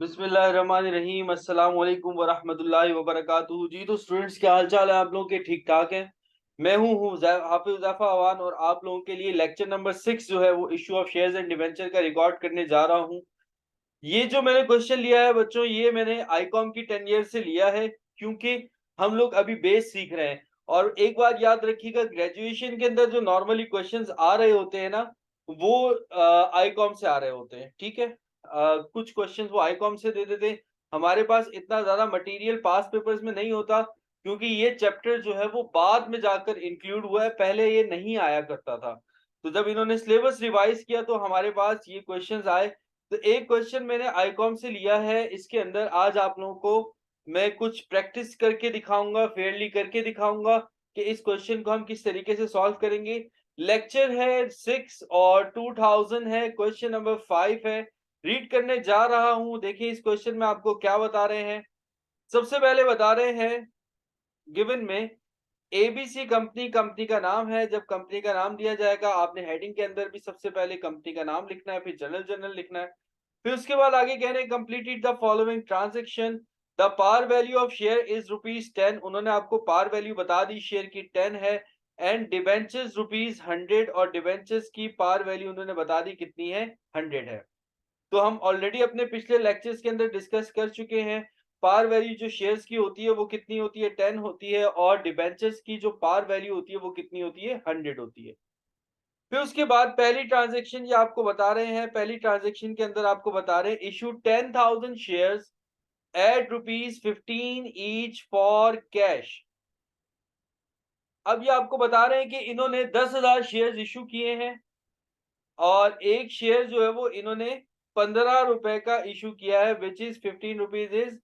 बिस्मिल्लाहिर्रहमानिर्रहीम अस्सलाम वालेकुम वरहमतुल्लाहि वबरकातुहू। जी तो स्टूडेंट्स, क्या हाल चाल है आप लोगों के? ठीक ठाक हैं। मैं हूँ हाफिज उज़ैफा अवान और आप लोगों के लिए लेक्चर नंबर 6 जो है वो issue of shares and debenture का रिकॉर्ड करने जा रहा हूँ। ये जो मैंने क्वेश्चन लिया है बच्चों, ये मैंने आईकॉम की 10 ईयर से लिया है, क्योंकि हम लोग अभी बेस सीख रहे हैं। और एक बात याद रखिएगा, ग्रेजुएशन के अंदर जो नॉर्मली क्वेश्चंस आ रहे होते हैं ना, वो आईकॉम से आ रहे होते हैं। ठीक है, कुछ क्वेश्चंस वो आईकॉम से दे देते हैं। हमारे पास इतना ज्यादा मटेरियल पास पेपर्स में नहीं होता, क्योंकि ये चैप्टर जो है वो बाद में जाकर इंक्लूड हुआ है, पहले ये नहीं आया करता था। तो जब इन्होंने सिलेबस रिवाइज किया तो हमारे पास ये क्वेश्चंस आए। तो एक क्वेश्चन मैंने आईकॉम से लिया है, इसके अंदर आज आप लोगों को मैं कुछ प्रैक्टिस करके दिखाऊंगा, फेयरली करके दिखाऊंगा कि इस क्वेश्चन को हम किस तरीके से सॉल्व करेंगे। लेक्चर है 6 और 2000 है, क्वेश्चन नंबर 5 है। रीड करने जा रहा हूं, देखिए इस क्वेश्चन में आपको क्या बता रहे हैं। सबसे पहले बता रहे हैं गिवन में एबीसी कंपनी, कंपनी का नाम है। जब कंपनी का नाम दिया जाएगा, आपने हेडिंग के अंदर भी सबसे पहले कंपनी का नाम लिखना है, फिर जनरल जनरल लिखना है। फिर उसके बाद आगे कह रहे हैं completed the following transaction. The par value of share is ₹10। उन्होंने आपको पार वैल्यू बता दी, शेयर की 10 है। एंड डिबेंचर्स ₹100, और डिबेंचर्स की पार वैल्यू उन्होंने बता दी कितनी है, 100 है। तो हम ऑलरेडी अपने पिछले लेक्चर्स के अंदर डिस्कस कर चुके हैं। पार वैल्यू जो शेयर्स की होती है वो कितनी होती है, 10 होती है, और डिबेंचर्स की जो पार वैल्यू होती है वो कितनी होती है, 100 होती है। फिर उसके बाद पहली ट्रांजैक्शन ये आपको बता रहे हैं, पहली ट्रांजैक्शन के अंदर आपको बता रहे हैं issue 10,000 shares at ₹15 each for cash. अब ये आपको बता रहे हैं कि इन्होंने 10,000 शेयर्स इशू किए हैं, और एक शेयर जो है वो इन्होंने ₹15 का इशू किया है, which is ₹15 is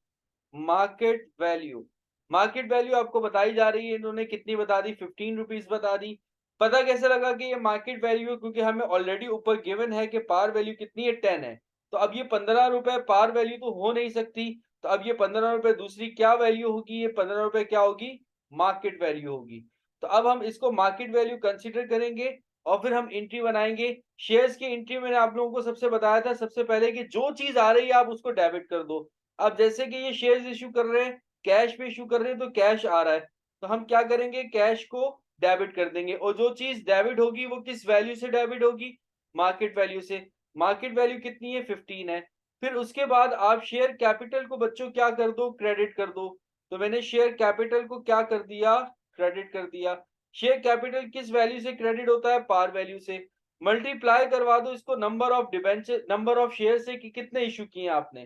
market value. Market value आपको बताई जा रही है, इन्होंने कितनी बता दी, ₹15 बता दी। पता कैसे लगा कि ये मार्केट वैल्यू है? क्योंकि हमें ऑलरेडी ऊपर गिवन है कि पार वैल्यू कितनी है, 10 है। तो अब ये ₹15 पार वैल्यू तो हो नहीं सकती। तो अब ये ₹15 दूसरी क्या वैल्यू होगी, ये ₹15 क्या होगी, मार्केट वैल्यू होगी। तो अब हम इसको मार्केट वैल्यू कंसिडर करेंगे, और फिर हम एंट्री बनाएंगे। शेयर्स की एंट्री मैंने आप लोगों को सबसे बताया था सबसे पहले कि जो चीज आ रही है आप उसको डेबिट कर दो। अब जैसे कि ये शेयर्स इश्यू कर रहे हैं, कैश पे इश्यू कर रहे हैं, तो कैश आ रहा है, तो हम क्या करेंगे, कैश को डेबिट कर देंगे। और जो चीज डेबिट होगी वो किस वैल्यू से डेबिट होगी, मार्केट वैल्यू से। मार्केट वैल्यू कितनी है, 15 है। फिर उसके बाद आप शेयर कैपिटल को बच्चों क्या कर दो, क्रेडिट कर दो। तो मैंने शेयर कैपिटल को क्या कर दिया, क्रेडिट कर दिया। शेयर कैपिटल किस वैल्यू से क्रेडिट होता है, पार वैल्यू से। मल्टीप्लाई करवा दो इसको number of debenture, number of share से कि कितने इशू किए आपने।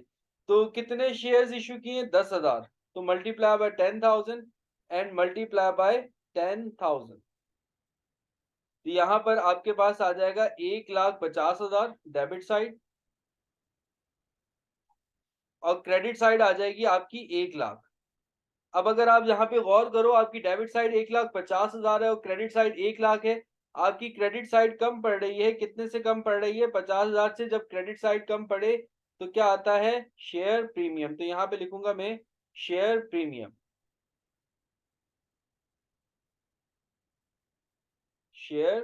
तो कितने शेयर्स इशू किए, 10,000। तो multiply by 10,000 and multiply by 10,000। तो यहां पर आपके पास आ जाएगा 1,50,000 डेबिट साइड, और क्रेडिट साइड आ जाएगी आपकी 1,00,000। अब अगर आप यहाँ पे गौर करो, आपकी डेबिट साइड 1,50,000 है और क्रेडिट साइड 1,00,000 है। आपकी क्रेडिट साइड कम पड़ रही है, कितने से कम पड़ रही है, 50,000 से। जब क्रेडिट साइड कम पड़े तो क्या आता है, शेयर प्रीमियम। तो यहाँ पे लिखूंगा मैं शेयर प्रीमियम, शेयर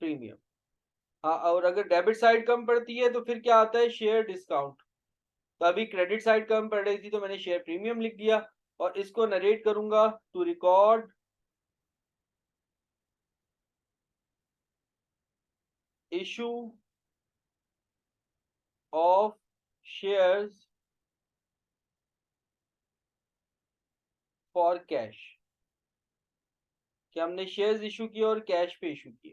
प्रीमियम। हाँ, और अगर डेबिट साइड कम पड़ती है तो फिर क्या आता है, शेयर डिस्काउंट। तो अभी क्रेडिट साइड कम पड़ रही थी तो मैंने शेयर प्रीमियम लिख दिया, और इसको नरेट करूंगा to record issue of shares for cash, कि हमने शेयर्स इशू किए और कैश पे इशू किए।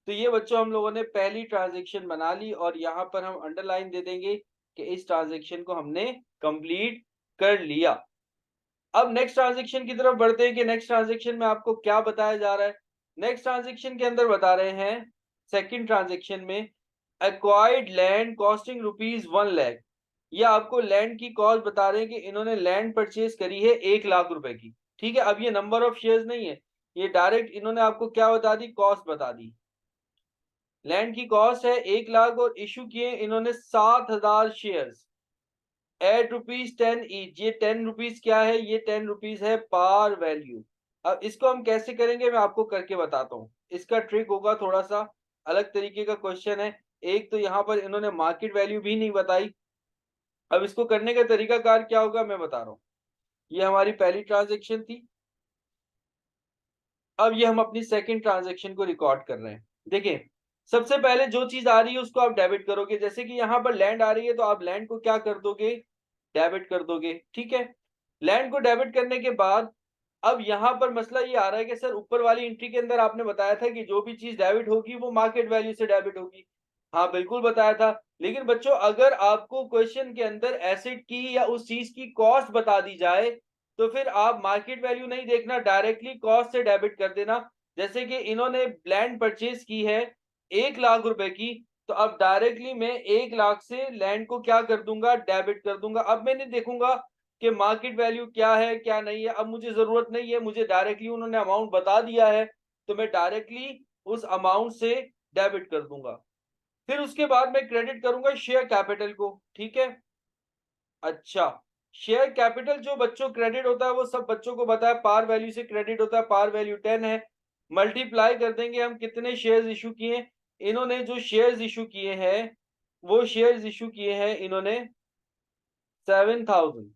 तो ये बच्चों हम लोगों ने पहली ट्रांजैक्शन बना ली, और यहाँ पर हम अंडरलाइन दे देंगे कि इस ट्रांजैक्शन को हमने कंप्लीट कर लिया। अब नेक्स्ट ट्रांजैक्शन की तरफ बढ़ते हैं कि नेक्स्ट ट्रांजैक्शन में आपको क्या बताया जा रहा है। नेक्स्ट ट्रांजैक्शन के अंदर बता रहे हैं, सेकंड ट्रांजैक्शन में एक्वायर्ड लैंड कॉस्टिंग ₹1,00,000। ये आपको लैंड की कॉस्ट बता रहे हैं कि इन्होंने लैंड परचेज करी है 1,00,000 रुपए की। ठीक है, अब ये नंबर ऑफ शेयर्स नहीं है, ये डायरेक्ट इन्होंने आपको क्या बता दी, कॉस्ट बता दी। लैंड की कॉस्ट है 1,00,000, और इशू किए इन्होंने 7,000 शेयर्स एट ₹10 ईच। ये ₹10 क्या है, ये ₹10 है पार वैल्यू। अब इसको हम कैसे करेंगे मैं आपको करके बताता हूँ। इसका ट्रिक होगा थोड़ा सा अलग तरीके का क्वेश्चन है। एक तो यहाँ पर इन्होंने मार्केट वैल्यू भी नहीं बताई। अब इसको करने का तरीकाकार क्या होगा मैं बता रहा हूँ। ये हमारी पहली ट्रांज़ैक्शन थी। अब ये हम अपनी सेकंड ट्रांज़ैक्शन को रिकॉर्ड कर रहे हैं। देखिए, सबसे पहले जो चीज़ आ रही है उसको आप डेबिट करोगे। जैसे कि यहाँ पर लैंड आ रही है तो आप लैंड को क्या कर दोगे? डेबिट कर दोगे, ठीक है? लैंड को डेबिट करने के बाद अब यहाँ पर मसला ये आ रहा है कि सर ऊपर वाली एंट्री के अंदर आपने बताया था कि जो भी चीज़ डेबिट होगी वो मार्केट वैल्यू से डेबिट होगी। हाँ, बिल्कुल बताया था। लेकिन बच्चों अगर आपको क्वेश्चन के अंदर एसेट की या उस चीज़ की कॉस्ट बता दी जाए, तो फिर आप मार्केट वैल्यू नहीं देखना, डायरेक्टली कॉस्ट से डेबिट कर देना। जैसे कि इन्होंने लैंड परचेज़ की है 1 लाख रुपए की, तो अब डायरेक्टली मैं 1 लाख से लैंड को क्या कर दूँगा? डेबिट कर दूँगा। अब मैं नहीं देखूँगा कि मार्केट वैल्यू क्या है, क्या नहीं है, अब मुझे ज़रूरत नहीं है, मुझे डायरेक्टली उन्होंने अमाउंट बता दिया है, तो मैं डायरेक्टली उस अमाउंट से डेबिट कर दूँगा। फिर उसके बाद मैं क्रेडिट करूँगा शेयर कैपिटल को, ठीक है? अच्छा, शेयर कैपिटल जो बच्चों क्रेडिट होता है वो सब बच्चों को पता है पार वैल्यू से क्रेडिट होता है, पार वैल्यू 10 है। मल्टीप्लाई कर देंगे हम कितने शेयर्स इश्यू किए हैं, इन्होंने जो शेयर्स इश्यू किए हैं, वो शेयर्स इश्यू किए हैं इन्होंने 7000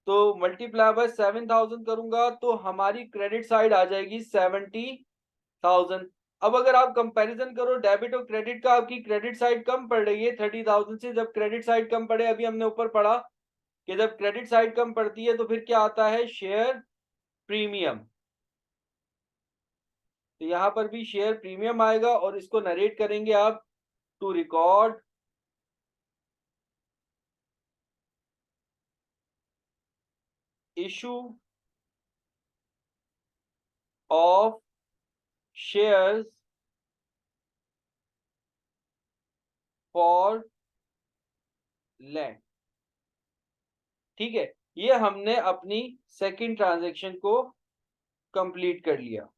तो मल्टीप्लाई बाय 7000 करूँगा तो हमारी क्रेडिट साइड आ जाएगी 70,000। अब अगर आप कंपैरिज़न करो डेबिट और क्रेडिट का आपकी क्रेडिट साइड कम पड़ रही है 30,000 से जब क्रेडिट साइड कम पड़े अभी हमने ऊपर पढ़ा कि जब क्रेडिट साइड कम पड़ती है तो फिर क्या आता है शेयर प्रीमियम। तो यहाँ पर भी शेयर प्रीमियम आएगा और इसको नरेट करेंगे आप to record issue of shares for land. ठीक है, ये हमने अपनी सेकंड ट्रांजैक्शन को कंप्लीट कर लिया।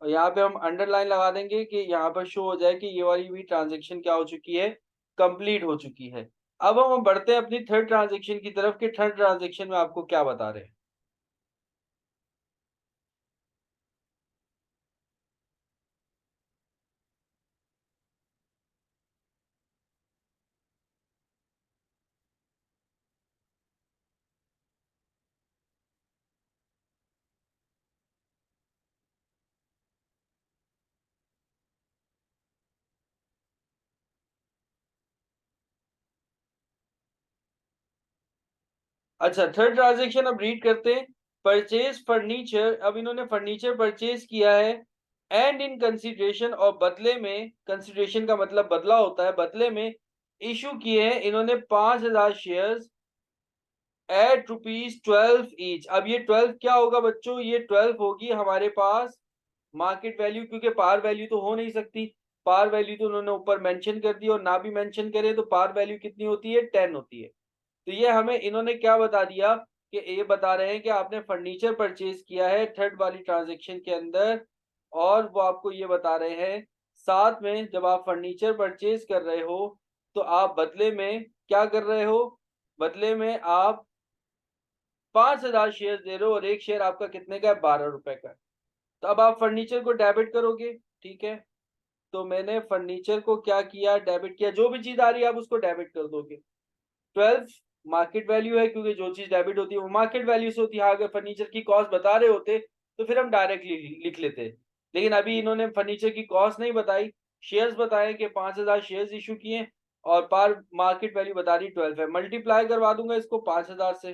और यहाँ पे हम अंडरलाइन लगा देंगे कि यहाँ पर शो हो जाए कि ये वाली भी ट्रांजैक्शन क्या हो चुकी है, कंप्लीट हो चुकी है। अब हम बढ़ते हैं अपनी थर्ड ट्रांजैक्शन की तरफ कि थर्ड ट्रांजैक्शन में आपको क्या बता रहे हैं। अच्छा, थर्ड ट्रांजैक्शन अब रीड करते हैं। परचेज फर्नीचर, अब इन्होंने फर्नीचर परचेज किया है एंड इन कंसीडरेशन और बदले में, कंसीडरेशन का मतलब बदला होता है, बदले में इश्यू किए हैं इन्होंने 5000 शेयर्स एट रुपीज 12 ईच। अब ये 12 क्या होगा बच्चों? ये 12 होगी हमारे पास मार्केट वैल्यू, क्योंकि पार वैल्यू तो हो नहीं सकती। पार वैल्यू तो उन्होंने ऊपर मेंशन कर दी और ना भी मेंशन करे तो पार वैल्यू कितनी होती है? 10 होती है। तो ये हमें इन्होंने क्या बता दिया कि ये बता रहे हैं कि आपने फर्नीचर परचेज किया है थर्ड वाली ट्रांजैक्शन के अंदर, और वो आपको ये बता रहे हैं साथ में जब आप फर्नीचर परचेज कर रहे हो तो आप बदले में क्या कर रहे हो? बदले में आप 5000 शेयर्स दे रहे हो और एक शेयर आपका कितने का है? 12 रुपए का है। तो अब आप फर्नीचर को डेबिट करोगे, ठीक है? तो मैंने फर्नीचर को क्या किया? डेबिट किया। जो भी चीज़ आ रही है आप उसको डेबिट कर दोगे। 12 मार्केट वैल्यू है क्योंकि जो चीज़ डेबिट होती है वो मार्केट वैल्यू से होती है। हाँ, अगर फर्नीचर की कॉस्ट बता रहे होते तो फिर हम डायरेक्टली लिख लेते। लेकिन अभी इन्होंने फर्नीचर की कॉस्ट नहीं बताई, शेयर्स बताए कि 5000 शेयर्स इश्यू किए और पार मार्केट वैल्यू बता रही 12 है। मल्टीप्लाई करवा दूँगा इसको 5000 से।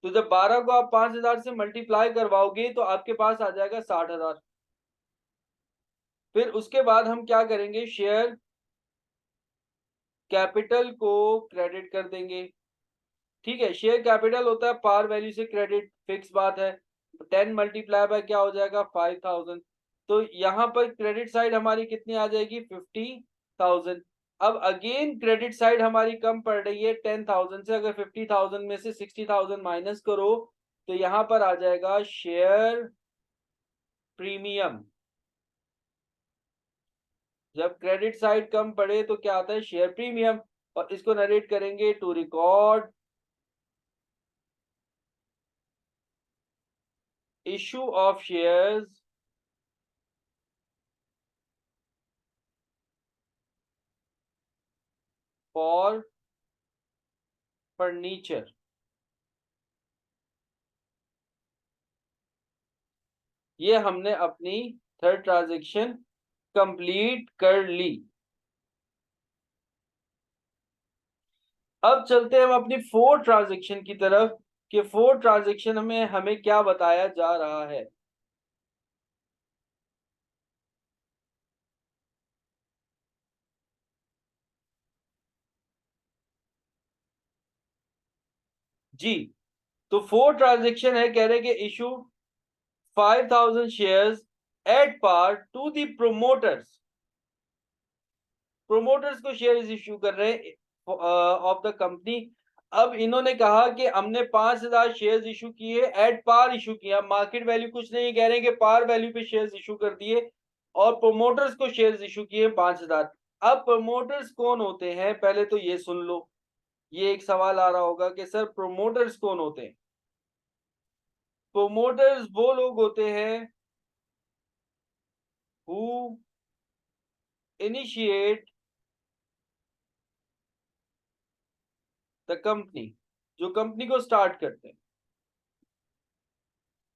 तो जब 12 को आप 5000 से मल्टीप्लाई करवाओगे तो आपके पास आ जाएगा 60,000। फिर उसके बाद हम क्या करेंगे? शेयर कैपिटल को क्रेडिट कर देंगे। ठीक है, शेयर कैपिटल होता है पार वैल्यू से क्रेडिट, फिक्स बात है। 10 मल्टीप्लाई बाय क्या हो जाएगा? 5000। तो यहाँ पर क्रेडिट साइड हमारी कितनी आ जाएगी? 50,000। अब अगेन क्रेडिट साइड हमारी कम पड़ रही है 10,000 से। अगर 50,000 में से 60,000 माइनस करो तो यहाँ पर आ जाएगा शेयर प्रीमियम। जब क्रेडिट साइड कम पड़े तो क्या आता है? Share premium. और इसको नरेट करेंगे to record issue of shares for furniture. ये हमने अपनी थर्ड ट्रांजेक्शन कंप्लीट कर ली। अब चलते हैं हम अपनी फोर्थ ट्रांजेक्शन की तरफ कि फोर्थ ट्रांजेक्शन में हमें क्या बताया जा रहा है। जी, तो फोर्थ ट्रांजेक्शन है, कह रहे हैं कि issue 5000 shares at par to the promoters. Promoters को शेयर्स इश्यू कर रहे हैं ऑफ द कंपनी। अब इन्होंने कहा कि हमने 5000 शेयर्स इशू किए, एट पार इशू किया, मार्केट वैल्यू कुछ नहीं कह रहे हैं कि पार वैल्यू पे शेयर्स इशू कर दिए और प्रोमोटर्स को शेयर्स इशू किए 5000। अब प्रोमोटर्स कौन होते हैं, पहले तो ये सुन लो। ये एक सवाल आ रहा होगा कि सर प्रोमोटर्स कौन होते हैं। प्रोमोटर्स वो लोग होते हैं हु इनिशिएट द कंपनी, जो कंपनी को स्टार्ट करते हैं।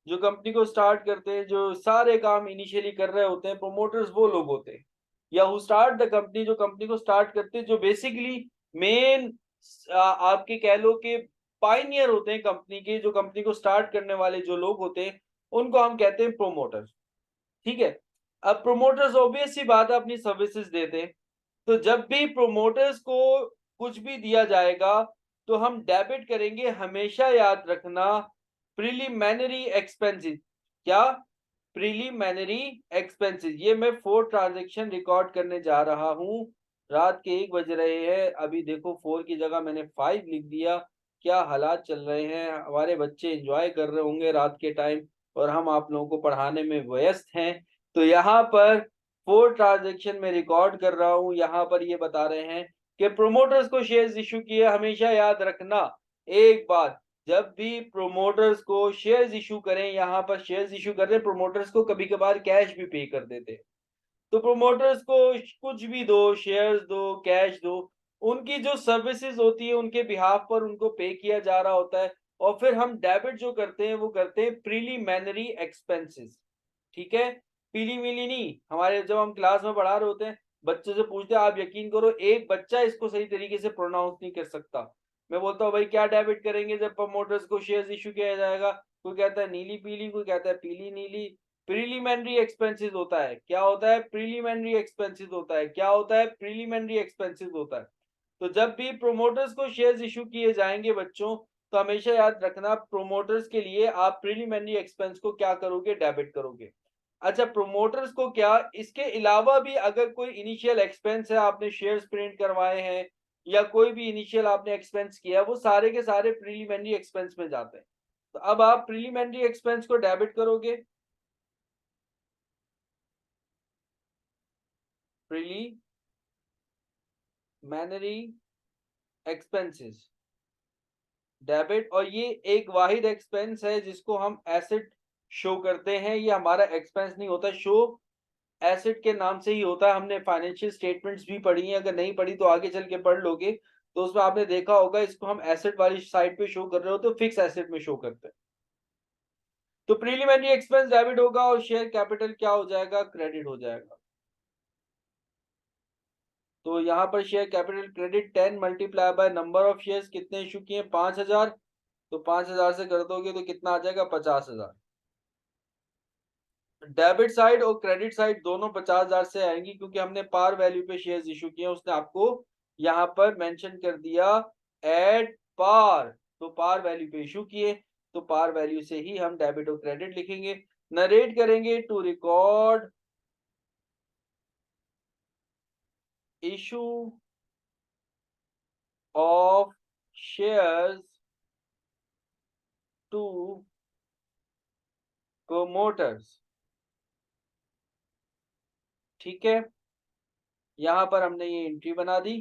जो कंपनी को स्टार्ट करते हैं, जो सारे काम इनिशियली कर रहे होते हैं, प्रोमोटर्स वो लोग होते हैं। या हु स्टार्ट द कंपनी, जो कंपनी को स्टार्ट करते हैं, जो बेसिकली मेन आपके कह लो कि पायनियर होते हैं कंपनी के, जो कंपनी को स्टार्ट करने वाले जो लोग होते हैं, उनको हम कहते हैं प्रोमोटर्स। ठीक है। अब प्रोमोटर्स ऑब्वियस सी बात है अपनी सर्विसेज देते हैं, तो जब भी प्रोमोटर्स को कुछ भी दिया जाएगा तो हम डेबिट करेंगे, हमेशा याद रखना प्रिलिमिनरी एक्सपेंसेस। क्या? Preliminary expenses. ये मैं 4 ट्रांजैक्शन रिकॉर्ड करने जा रहा हूँ। रात के 1 बज रहे हैं, अभी देखो 4 की जगह मैंने 5 लिख दिया। क्या हालात चल रहे हैं, हमारे बच्चे एंजॉय कर रहे होंगे रात के टाइम और हम आप लोगों को पढ़ाने में व्यस्त हैं। तो यहाँ पर 4 ट्रांजैक्शन में रिकॉर्ड कर रहा हूँ, यहाँ पर ये बता रहे हैं कि प्रोमोटर्स को शेयर्स इश्यू किए। हमेशा याद रखना एक बात, जब भी प्रोमोटर्स को शेयर्स इश्यू करें, यहाँ पर शेयर्स इश्यू कर रहे हैं प्रोमोटर्स को, कभी-कभार कैश भी पे कर देते हैं। तो प्रोमोटर्स को कुछ भी दो, शेयर्स दो, कैश दो, उनकी जो सर्विसेज होती है उनके बिहाफ पर उनको पे किया जा रहा होता है और फिर हम डेबिट जो करते हैं वो करते हैं प्रिलिमिनरी एक्सपेंसेस। ठीक है। पीली-मिली नहीं, हमारे जब हम क्लास में पढ़ा रहे होते हैं, बच्चे से पूछते हैं, आप यकीन करो एक बच्चा इसको सही तरीके से प्रोनाउंस नहीं कर सकता। मैं बोलता हूँ भाई क्या डेबिट करेंगे जब प्रमोटर्स को शेयर्स इश्यू किया जाएगा? कोई कहता है नीली-पीली, कोई कहता है पीली-नीली। प्रिलिमिनरी एक्सपेंसेस होता है। क्या होता है? प्रिलिमिनरी एक्सपेंसेस होता है। क्या होता है? प्रिलिमिनरी एक्सपेंसेस होता है। तो जब भी प्रोमोटर्स को शेयर्स इश्यू किए जाएंगे बच्चों, तो हमेशा याद रखना प्रोमोटर्स के लिए आप प्रिलिमिनरी एक्सपेंस को क्या करोगे? डेबिट करोगे। अच्छा, प्रोमोटर्स को क्या, इसके अलावा भी अगर कोई इनिशियल एक्सपेंस है, आपने शेयर्स प्रिंट करवाए हैं या कोई भी इनिशियल आपने एक्सपेंस किया, वो सारे के सारे प्रिलिमिनरी एक्सपेंस में जाते हैं। तो अब आप प्रिलिमिनरी एक्सपेंस को डेबिट करोगे। प्रिलिमिनरी एक्सपेंसेस डेबिट, और ये एक वाहिद एक्सपेंस है जिसको हम एसेट शो करते हैं। ये हमारा एक्सपेंस नहीं होता, शो एसेट के नाम से ही होता है। हमने फाइनेंशियल स्टेटमेंट्स भी पढ़ी हैं, अगर नहीं पढ़ी तो आगे चल के पढ़ लोगे, तो उसमें आपने देखा होगा इसको हम एसेट वाली साइड पे शो कर रहे हो तो फिक्स एसेट में शो करते हैं। तो प्रीलिमिनरी एक्सपेंस डेबिट होगा और शेयर कैपिटल क्या हो जाएगा? क्रेडिट हो जाएगा। तो यहाँ पर share capital credit 10 multiply by number of shares, कितने इशू किए? 5000। तो 5000 से कर दोगे तो कितना आ जाएगा? 50000। डेबिट साइड और क्रेडिट साइड दोनों 50,000 से आएंगी क्योंकि हमने पार वैल्यू पे शेयर्स इशू किए, उसने आपको यहाँ पर मेंशन कर दिया एट पार। तो पार वैल्यू पे इशू किए, तो पार वैल्यू से ही हम डेबिट और क्रेडिट लिखेंगे। नरेट करेंगे to record issue of shares to promoters. ठीक है, यहाँ पर हमने ये एंट्री बना दी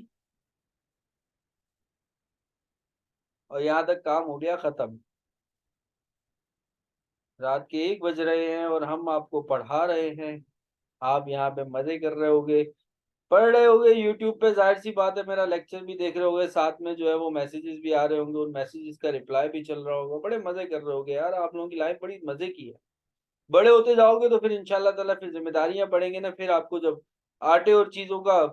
और यहाँ तक काम हो गया खत्म। रात के 1 बज रहे हैं और हम आपको पढ़ा रहे हैं। आप यहाँ पे मजे कर रहे होगे, पढ़ रहे होगे यूट्यूब पे, जाहिर सी बात है मेरा लेक्चर भी देख रहे होगे, साथ में जो है वो मैसेजेस भी आ रहे होंगे, उन मैसेजेस का रिप्लाई भी चल रहा होगा। बड़े मजे कर रहे होगे यार, आप लोगों की लाइफ बड़ी मजे की है। बड़े होते जाओगे तो फिर इंशाल्लाह ताला फिर जिम्मेदारियां पड़ेंगे ना, फिर आपको जब आटे और चीजों का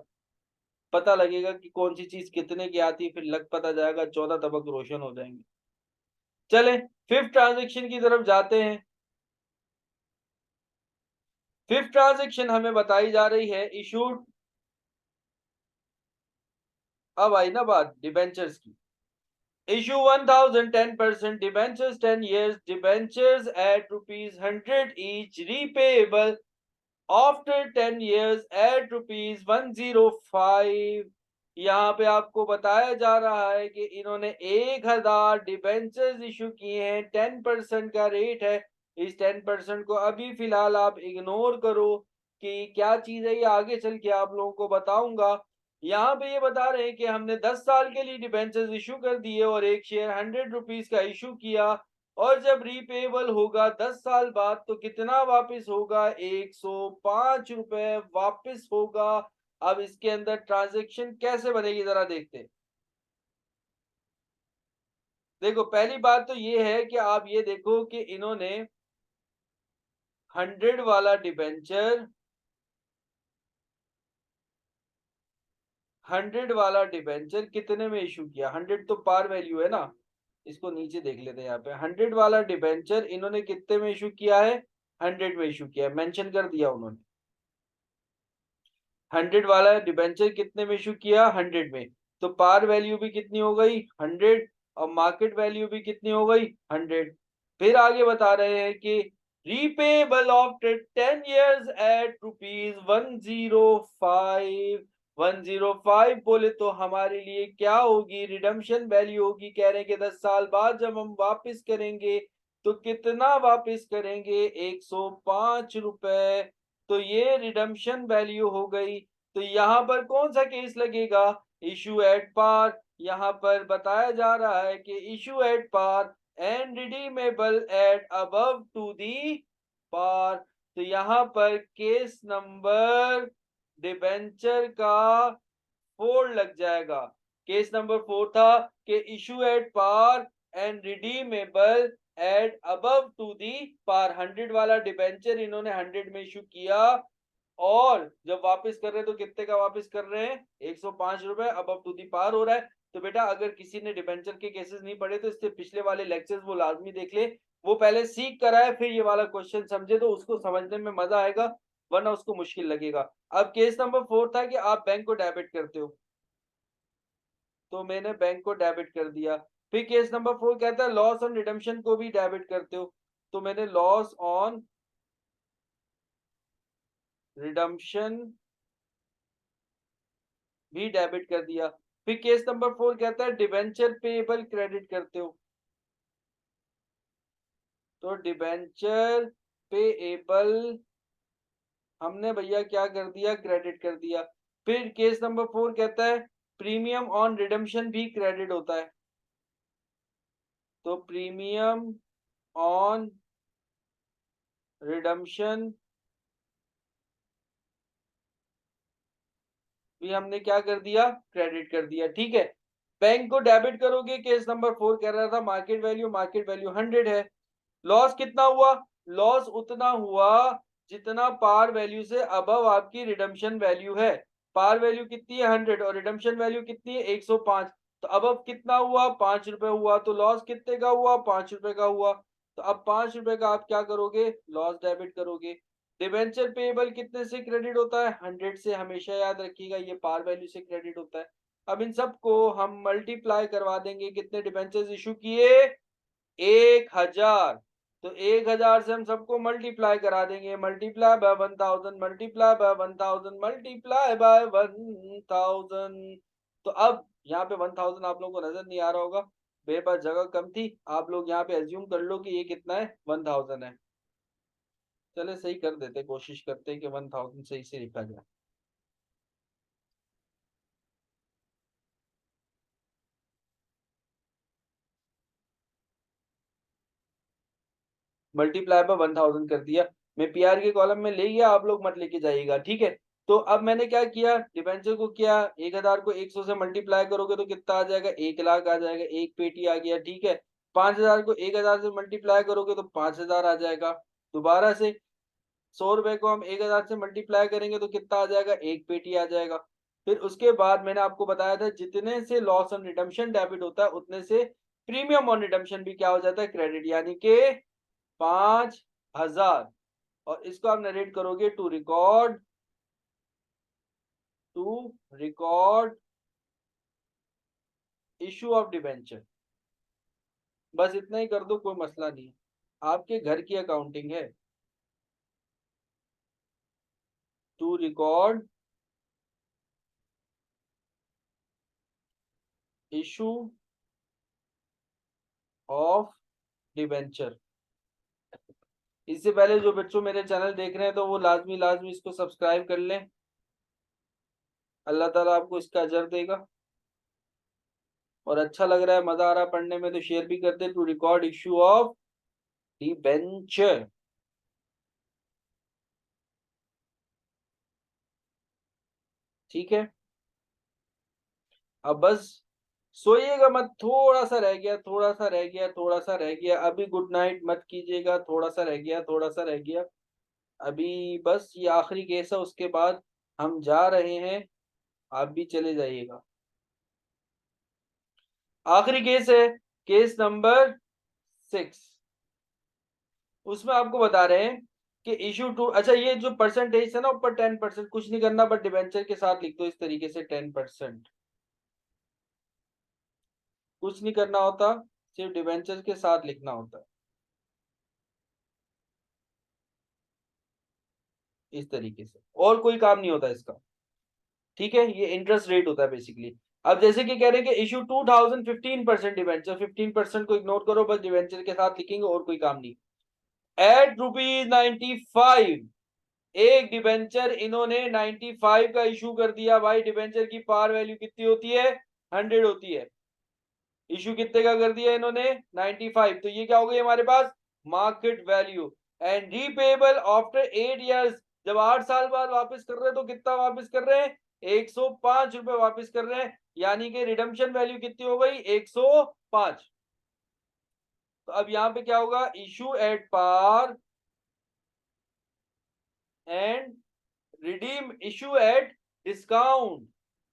पता लगेगा कि कौन सी चीज कितने की आती है, फिर लग पता जाएगा, 14 तबक रोशन हो जाएंगे। चले फिफ्थ ट्रांजेक्शन की तरफ जाते हैं। फिफ्थ ट्रांजेक्शन हमें बताई जा रही है इशूड। अब आई ना बात डिबेंचर्स की। Issue 1000 10% debentures 10 years debentures at rupees 100 each repayable after 10 years at rupees 105। यहाँ पे आपको बताया जा रहा है कि इन्होंने 1000 डिबेंचर्स इशू किए हैं, 10% का रेट है। इस 10% को अभी फिलहाल आप इग्नोर करो कि क्या चीज है, ये आगे चल के आप लोगों को बताऊंगा। यहाँ पे ये बता रहे हैं कि हमने 10 साल के लिए डिबेंचर्स इशू कर दिए और एक शेयर 100 रुपीज का इशू किया, और जब रीपेबल होगा 10 साल बाद तो कितना वापस होगा, 105 रुपए वापस होगा। अब इसके अंदर ट्रांजैक्शन कैसे बनेगी जरा देखते हैं। देखो पहली बात तो ये है कि आप ये देखो कि इन्होंने 100 वाला डिबेंचर 100 वाला डिबेंचर कितने में इशू किया, 100 तो पार वैल्यू है ना। इसको नीचे देख लेते हैं, यहाँ पे 100 वाला डिबेंचर इन्होंने कितने में इशू किया है, 100 में इशू किया है, मेंशन कर दिया उन्होंने। 100 वाला डिबेंचर कितने में इशू किया, 100 में। तो पार वैल्यू भी कितनी हो गई, 100, और मार्केट वैल्यू भी कितनी हो गई, 100। फिर आगे बता रहे हैं कि repayable after 10 years at rupees 105। 105 बोले तो हमारे लिए क्या होगी, रिडम्शन वैल्यू होगी। कह रहे हैं कि 10 साल बाद जब हम वापस करेंगे तो कितना वापस करेंगे, 105 रुपए। तो ये रिडम्शन वैल्यू हो गई। तो यहाँ पर कौन सा केस लगेगा, इशू एट पार। यहाँ पर बताया जा रहा है कि issue at par and redeemable at above to the par. तो यहाँ पर केस नंबर डिबेंचर का 4 लग जाएगा। केस नंबर 4 था कि issue at par and redeemable at above to the par. 100 वाला डिबेंचर इन्होंने 100 में इशू किया, और जब वापस कर रहे हैं तो कितने का वापस कर रहे हैं, 105 रुपए, अबव टू दी पार हो रहा है। तो बेटा अगर किसी ने डिबेंचर के केसेस नहीं पढ़े तो इससे पिछले वाले लेक्चर्स वो लाजमी देख ले। वो पहले सीख कर आए फिर ये वाला क्वेश्चन समझे तो उसको समझने में मजा आएगा, वरना उसको मुश्किल लगेगा। अब केस नंबर 4 था कि आप बैंक को डेबिट करते हो, तो मैंने बैंक को डेबिट कर दिया। फिर केस नंबर 4 कहता है लॉस ऑन रिडम्पशन को भी डेबिट करते हो, तो मैंने लॉस ऑन रिडम्पशन भी डेबिट कर दिया। फिर केस नंबर 4 कहता है डिबेंचर पेएबल क्रेडिट करते हो, तो डिबेंचर पेएबल हमने भैया क्या कर दिया, क्रेडिट कर दिया। फिर केस नंबर 4 कहता है प्रीमियम ऑन रिडम्पशन भी क्रेडिट होता है, तो प्रीमियम ऑन रिडम्पशन भी हमने क्या कर दिया, क्रेडिट कर दिया। ठीक है, बैंक को डेबिट करोगे, केस नंबर 4 कह रहा था मार्केट वैल्यू 100 है। लॉस कितना हुआ, लॉस उतना हुआ जितना पार वैल्यू से अबव आपकी रिडम्पशन वैल्यू है। पार वैल्यू कितनी है, 100, और रिडम्पशन वैल्यू कितनी है, 105। तो अबव कितना हुआ, 5 रुपए हुआ। तो लॉस कितने का हुआ, 5 रुपए का हुआ। तो अब 5 रुपए का आप क्या करोगे, लॉस डेबिट करोगे। डिबेंचर पेएबल कितने से क्रेडिट होता है, 100 से, हमेशा याद रखिएगा ये पार वैल्यू से क्रेडिट होता है। अब इन सबको हम मल्टीप्लाई करवा देंगे, कितने डिबेंचर्स इशू किए, 1000। तो 1000 से हम सबको मल्टीप्लाई करा देंगे, multiply by 1000, multiply by 1000, multiply by 1000। तो अब यहाँ पे 1000 आप लोगों को नजर नहीं आ रहा होगा, मेरे पास जगह कम थी। आप लोग यहाँ पे एज्यूम कर लो कि ये कितना है, 1000 है। चले सही कर देते, कोशिश करते हैं कि 1000 सही से लिखा जाए। मल्टीप्लाई बाय 1000 कर दिया। मैं पीआर के कॉलम में ले गया, आप लोग मत लेके जाइएगा, ठीक है। तो अब मैंने क्या किया, डिबेंचर को किया, 1000 को 100 से मल्टीप्लाई करोगे तो कितना आ जाएगा, 1 लाख आ जाएगा, एक पेटी आ गया, ठीक है। 5000 को 1000 से मल्टीप्लाई करोगे तो 5000 आ जाएगा। दोबारा से 100 रुपए को हम 1000 से मल्टीप्लाई करेंगे तो कितना आ जाएगा, एक पेटी आ जाएगा। फिर उसके बाद मैंने आपको बताया था जितने से लॉस ऑन रिडम्पशन डेबिट होता है उतने से प्रीमियम ऑन रिडम्पशन भी क्या हो जाता है, क्रेडिट, यानी कि 5000। और इसको आप नरेट करोगे to record issue of debenture. बस इतना ही कर दो, कोई मसला नहीं है, आपके घर की अकाउंटिंग है। To record issue of debenture. इससे पहले जो बच्चों मेरे चैनल देख रहे हैं तो वो लाजमी लाजमी इसको सब्सक्राइब कर लें, अल्लाह ताला आपको इसका अजर देगा। और अच्छा लग रहा है, मजा आ रहा है पढ़ने में तो शेयर भी कर दे। To record issue of debenture, ठीक है। अब बस सोइएगा मत, थोड़ा सा रह गया, थोड़ा सा रह गया, थोड़ा सा रह गया, अभी गुड नाइट मत कीजिएगा, थोड़ा सा रह गया, थोड़ा सा रह गया। अभी बस ये आखिरी केस है, उसके बाद हम जा रहे हैं, आप भी चले जाइएगा। आखिरी केस है, केस नंबर 6। उसमें आपको बता रहे हैं कि इशू टू, अच्छा ये जो परसेंटेज है ना ऊपर 10%, कुछ नहीं करना बट डिबेंचर के साथ लिख दो इस तरीके से 10%, कुछ नहीं करना होता, सिर्फ डिबेंचर के साथ लिखना होता है इस तरीके से, और कोई काम नहीं होता इसका, ठीक है। ये इंटरेस्ट रेट होता है बेसिकली। अब जैसे कि कह रहे हैं कि इशू 2015% डिबेंचर, 15% को इग्नोर करो, बस डिबेंचर के साथ लिखेंगे और कोई काम नहीं। एट ₹95 एक डिबेंचर इन्होंने 95 का इशू कर दिया। भाई डिबेंचर की पार वैल्यू कितनी होती है, 100 होती है। इशू कितने का कर दिया इन्होंने, 95, तो ये क्या हो गई हमारे पास, market value. And repayable after 8 years, जब 8 साल बाद वापस कर रहे हैं तो कितना वापस कर रहे हैं, 105 रुपए वापस कर रहे हैं, यानी कि रिडम्पशन वैल्यू कितनी हो गई, 105। तो अब यहां पे क्या होगा, issue at par and redeem issue at discount.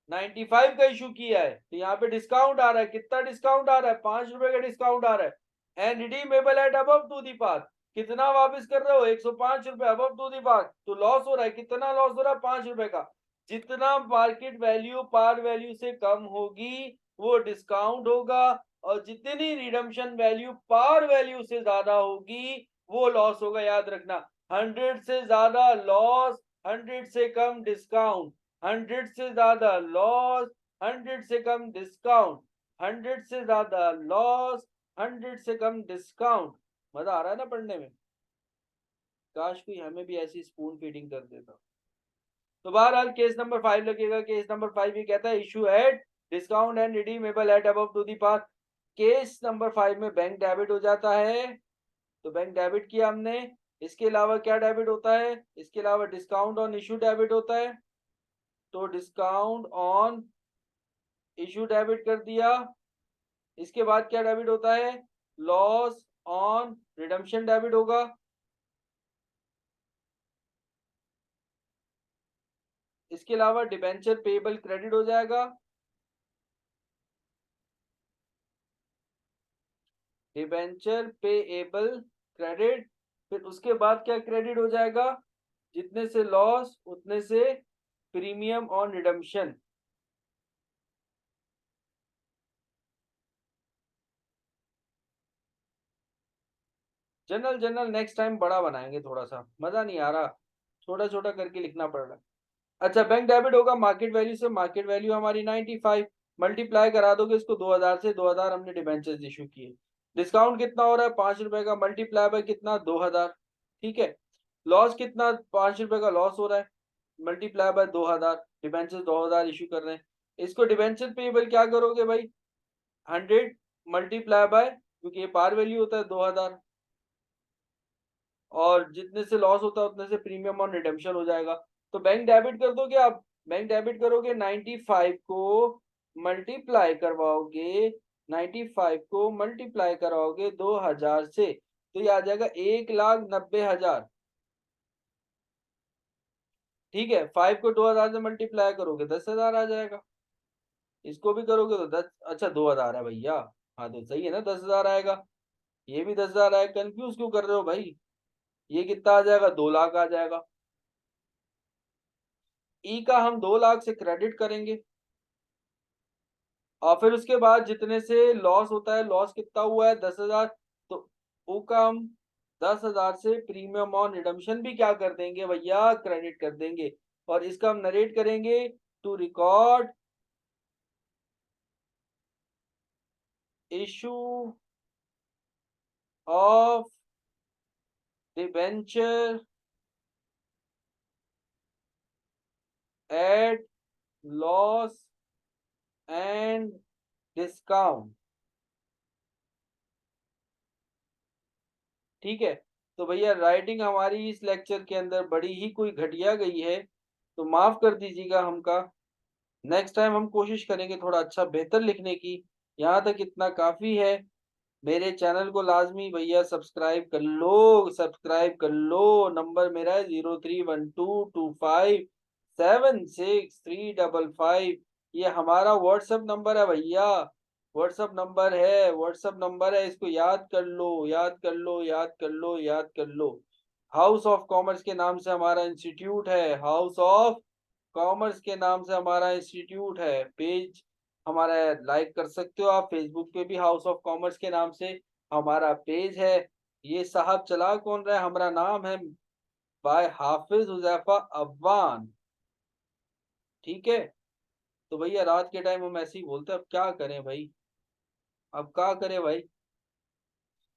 95 का इशू किया है तो यहाँ पे डिस्काउंट आ रहा है, कितना डिस्काउंट आ रहा है, 5 रुपए का डिस्काउंट आ रहा है। And redeemable at above to the par, कितना वापस कर रहे हो, 105 रुपए अबव टू दी पार, तो लॉस हो रहा है, कितना लॉस हो रहा है, 5 रुपए का। जितना मार्केट वैल्यू पार वैल्यू से कम होगी वो डिस्काउंट होगा, और जितनी रिडम्पशन वैल्यू पार वैल्यू से ज्यादा होगी वो लॉस होगा, याद रखना। 100 से ज्यादा लॉस, 100 से कम डिस्काउंट, 100 से ज्यादा लॉस, 100 से कम डिस्काउंट, 100 से ज्यादा लॉस, 100 से कम डिस्काउंट। मजा आ रहा है ना पढ़ने में, काश कोई हमें भी ऐसी स्पून फीडिंग कर देता। तो बहरहाल केस नंबर 5 लगेगा। केस नंबर 5 ये कहता है issue at discount and redeemable at above to the par. Case number 5 में बैंक डेबिट हो जाता है, तो बैंक डेबिट किया हमने। इसके अलावा क्या डेबिट होता है, इसके अलावा डिस्काउंट ऑन इशू डेबिट होता है, तो डिस्काउंट ऑन इशू डेबिट कर दिया। इसके बाद क्या डेबिट होता है, लॉस ऑन रिडम्पशन डेबिट होगा। इसके अलावा डिबेंचर पेएबल क्रेडिट हो जाएगा, डिबेंचर पेएबल क्रेडिट। फिर उसके बाद क्या क्रेडिट हो जाएगा, जितने से लॉस उतने से premium on redemption. General general next time बड़ा बनाएंगे, थोड़ा सा मजा नहीं आ रहा, छोटा छोटा करके लिखना पड़ रहा है। अच्छा बैंक डेबिट होगा मार्केट वैल्यू से, मार्केट वैल्यू हमारी 95, मल्टीप्लाई करा दोगे इसको 2000 से, 2000 हमने डिबेंचर्स इशू किए। डिस्काउंट कितना हो रहा है, 5 रुपए का, मल्टीप्लाई बाय कितना, 2000, ठीक है। लॉस कितना, 5 रुपए का लॉस हो रहा है, मल्टीप्लाई बाय 2000, डिबेंचर 2000 इशू कर रहे हैं। इसको डिबेंचर पेएबल क्या करोगे भाई, 100 मल्टीप्लाई बाय, क्योंकि ये पार वैल्यू होता है 2000, और जितने से लॉस होता है उतने से प्रीमियम और रिडेम्पशन हो जाएगा। तो बैंक डेबिट कर दोगे आप, बैंक डेबिट करोगे 95 को मल्टीप्लाई करवाओगे, 95 को मल्टीप्लाई कराओगे 2000 से, तो ये आ जाएगा 1,90,000। ठीक है, 5 को 2000 से मल्टीप्लाई करोगे 10,000 आ जाएगा। इसको भी करोगे तो 10, अच्छा 2000 है भैया, हाँ तो सही है ना, 10,000 आएगा। ये भी 10,000 आएगा, कंफ्यूज क्यों कर रहे हो भाई? ये कितना आ जाएगा, 2 लाख आ जाएगा। ई का हम 2 लाख से क्रेडिट करेंगे और फिर उसके बाद जितने से लॉस होता है, लॉस कितना हुआ है 10,000, तो ओ का हम 10,000 से प्रीमियम और रिडम्पशन भी क्या कर देंगे भैया, क्रेडिट कर देंगे। और इसका हम नरेट करेंगे, to record issue of debenture at loss and discount. ठीक है, तो भैया राइटिंग हमारी इस लेक्चर के अंदर बड़ी ही कोई घटिया गई है, तो माफ कर दीजिएगा हमका। नेक्स्ट टाइम हम कोशिश करेंगे थोड़ा अच्छा बेहतर लिखने की। यहाँ तक इतना काफी है। मेरे चैनल को लाजमी भैया सब्सक्राइब कर लो, सब्सक्राइब कर लो। नंबर मेरा है 0312257635। ये हमारा व्हाट्सएप नंबर है भैया, व्हाट्सएप नंबर है, व्हाट्सएप नंबर है, इसको याद कर लो, याद कर लो, याद कर लो, याद कर लो। हाउस ऑफ कॉमर्स के नाम से हमारा इंस्टीट्यूट है, हाउस ऑफ कॉमर्स के नाम से हमारा इंस्टीट्यूट है। पेज हमारा लाइक कर सकते हो आप, फेसबुक पे भी हाउस ऑफ कॉमर्स के नाम से हमारा पेज है। ये साहब चला कौन रहा है, हमारा नाम है बाय हाफिज हुजैफा अव्वान। ठीक है, तो भैया रात के टाइम हम ऐसे ही बोलते हैं, अब क्या करें भाई, अब क्या करें भाई।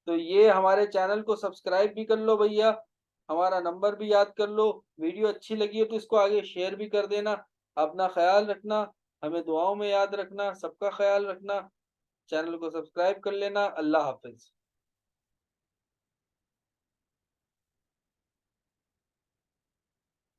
तो ये हमारे चैनल को सब्सक्राइब भी कर लो भैया, हमारा नंबर भी याद कर लो। वीडियो अच्छी लगी हो तो इसको आगे शेयर भी कर देना। अपना ख्याल रखना, हमें दुआओं में याद रखना, सबका ख्याल रखना। चैनल को सब्सक्राइब कर लेना। अल्लाह हाफिज।